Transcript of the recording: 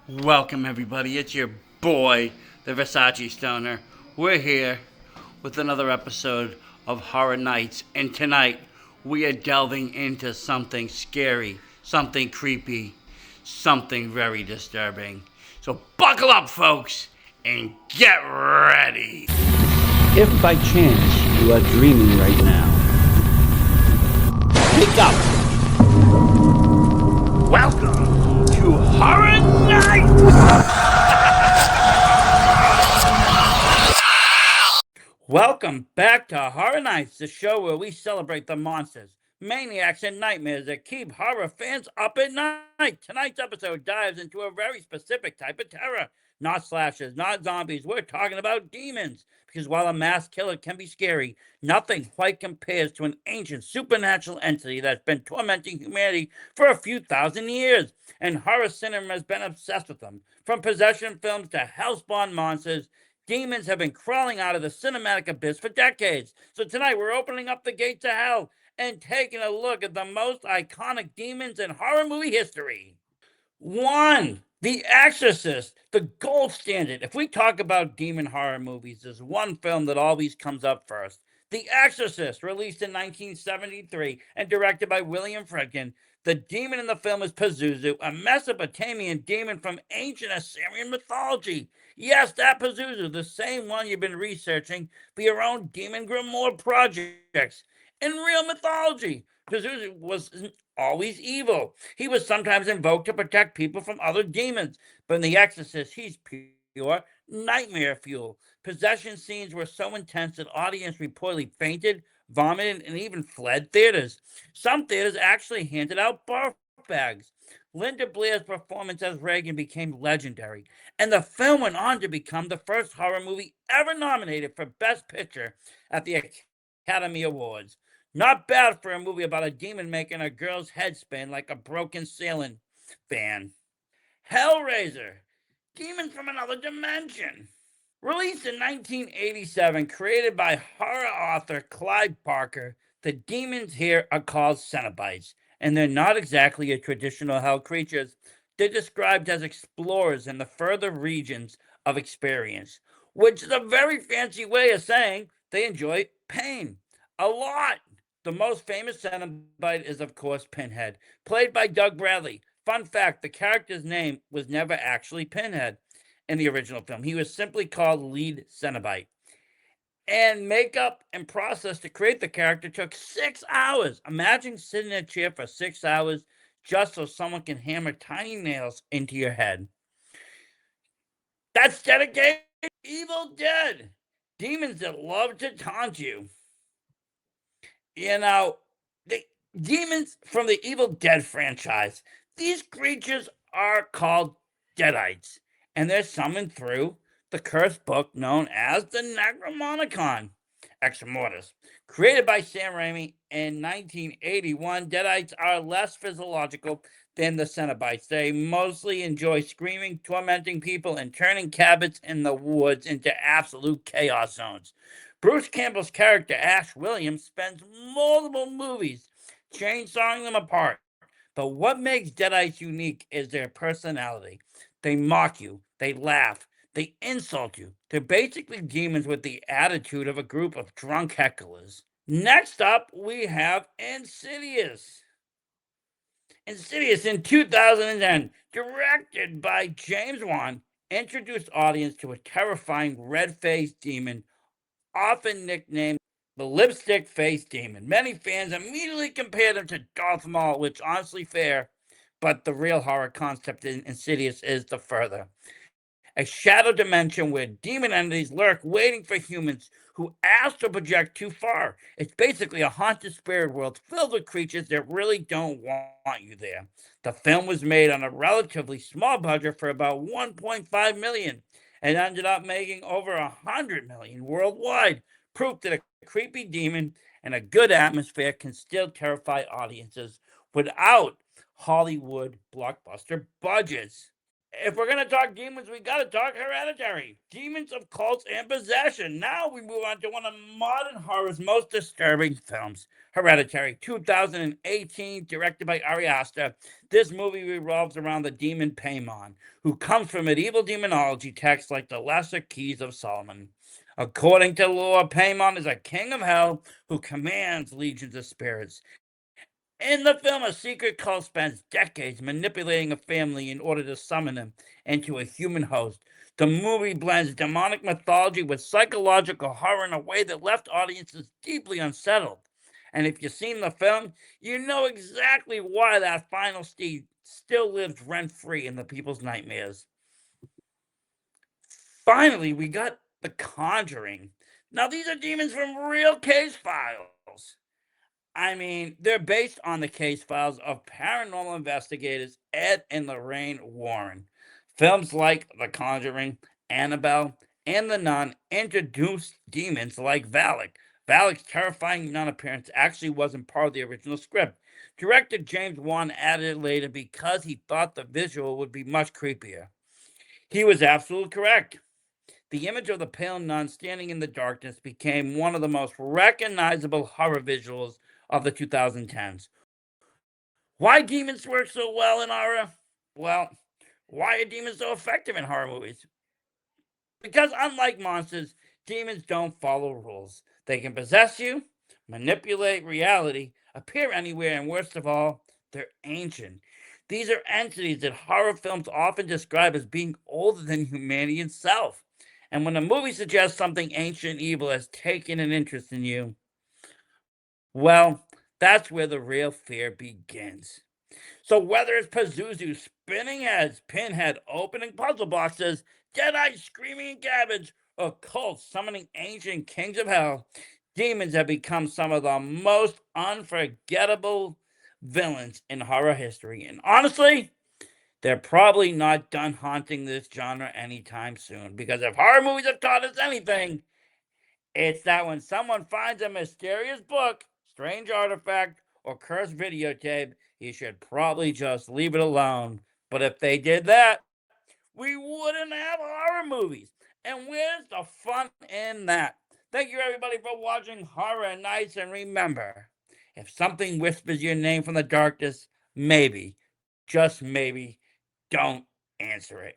Welcome, everybody. It's your boy, the Versace Stoner. We're here with another episode of Horror Nights, and tonight we are delving into something scary, something creepy, something very disturbing. So, buckle up, folks, and get ready. If by chance you are dreaming right now, wake up! Welcome to Horror Nights! Welcome back to Horror Nights, the show where we celebrate the monsters, maniacs, and nightmares that keep horror fans up at night. Tonight's episode dives into a very specific type of terror. Not slashers, not zombies. We're talking about demons. Because while a mass killer can be scary, nothing quite compares to an ancient supernatural entity that's been tormenting humanity for a few thousand years. And horror cinema has been obsessed with them. From possession films to hellspawn monsters, demons have been crawling out of the cinematic abyss for decades. So tonight we're opening up the gates of hell and taking a look at the most iconic demons in horror movie history. One, The Exorcist, the gold standard. If we talk about demon horror movies, there's one film that always comes up first. The Exorcist, released in 1973 and directed by William Friedkin. The demon in the film is Pazuzu, a Mesopotamian demon from ancient Assyrian mythology. Yes, that Pazuzu, the same one you've been researching for your own demon grimoire projects. In real mythology, Pazuzu was always evil. He was sometimes invoked to protect people from other demons, but in The Exorcist, he's pure nightmare fuel. Possession scenes were so intense that audience reportedly fainted, vomited, and even fled theaters. Some theaters actually handed out barf bags. Linda Blair's performance as Regan became legendary, and the film went on to become the first horror movie ever nominated for Best Picture at the Academy Awards. Not bad for a movie about a demon making a girl's head spin like a broken ceiling fan. Hellraiser, Demon from Another Dimension. Released in 1987, created by horror author Clive Barker, the demons here are called Cenobites, and they're not exactly a traditional hell creatures. They're described as explorers in the further regions of experience, which is a very fancy way of saying they enjoy pain. A lot. The most famous Cenobite is, of course, Pinhead, played by Doug Bradley. Fun fact, the character's name was never actually Pinhead in the original film. He was simply called Lead Cenobite. And makeup and process to create the character took 6 hours. Imagine sitting in a chair for 6 hours just so someone can hammer tiny nails into your head. That's dedication. Evil Dead. Demons that love to taunt you. You know, the demons from the Evil Dead franchise. These creatures are called Deadites, and they're summoned through the cursed book known as the Necronomicon Extra Mortis. Created by Sam Raimi in 1981, Deadites are less physiological than the Cenobites. They mostly enjoy screaming, tormenting people, and turning cabins in the woods into absolute chaos zones. Bruce Campbell's character, Ash Williams, spends multiple movies chainsawing them apart. But what makes Deadites unique is their personality. They mock you, they laugh, they insult you. They're basically demons with the attitude of a group of drunk hecklers. Next up, we have Insidious. Insidious in 2010, directed by James Wan, introduced audience to a terrifying red-faced demon, often nicknamed the lipstick face demon. Many fans immediately compared him to Darth Maul, which honestly fair, but the real horror concept in Insidious is the further. A shadow dimension where demon entities lurk waiting for humans who astral project too far. It's basically a haunted spirit world filled with creatures that really don't want you there. The film was made on a relatively small budget for about 1.5 million and ended up making over 100 million worldwide. Proof that a creepy demon and a good atmosphere can still terrify audiences without Hollywood blockbuster budgets. If we're going to talk demons, we got to talk Hereditary. Demons of cults and possession. Now we move on to one of modern horror's most disturbing films, Hereditary, 2018, directed by Ari Aster. This movie revolves around the demon Paimon, who comes from medieval demonology texts like the Lesser Keys of Solomon. According to lore, Paimon is a king of hell who commands legions of spirits. In the film, a secret cult spends decades manipulating a family in order to summon them into a human host. The movie blends demonic mythology with psychological horror in a way that left audiences deeply unsettled. And if you've seen the film, you know exactly why that final steed still lives rent-free in the people's nightmares. Finally, we got The Conjuring. Now, these are demons from real case files. I mean, they're based on the case files of paranormal investigators Ed and Lorraine Warren. Films like The Conjuring, Annabelle, and The Nun introduced demons like Valak. Valak's terrifying nun appearance actually wasn't part of the original script. Director James Wan added it later because he thought the visual would be much creepier. He was absolutely correct. The image of the pale nun standing in the darkness became one of the most recognizable horror visuals of the 2010s. Why demons work so well in horror? Well, why are demons so effective in horror movies? Because unlike monsters, demons don't follow rules. They can possess you, manipulate reality, appear anywhere, and worst of all, they're ancient. These are entities that horror films often describe as being older than humanity itself. And when a movie suggests something ancient and evil has taken an interest in you, well, that's where the real fear begins. So whether it's Pazuzu spinning heads, Pinhead opening puzzle boxes, Jedi screaming in cabbage, or cults summoning ancient kings of hell, demons have become some of the most unforgettable villains in horror history. And honestly, they're probably not done haunting this genre anytime soon. Because if horror movies have taught us anything, it's that when someone finds a mysterious book, strange artifact, or cursed videotape, you should probably just leave it alone. But if they did that, we wouldn't have horror movies. And where's the fun in that? Thank you, everybody, for watching Horror Nights. And remember, if something whispers your name from the darkness, maybe, just maybe, don't answer it.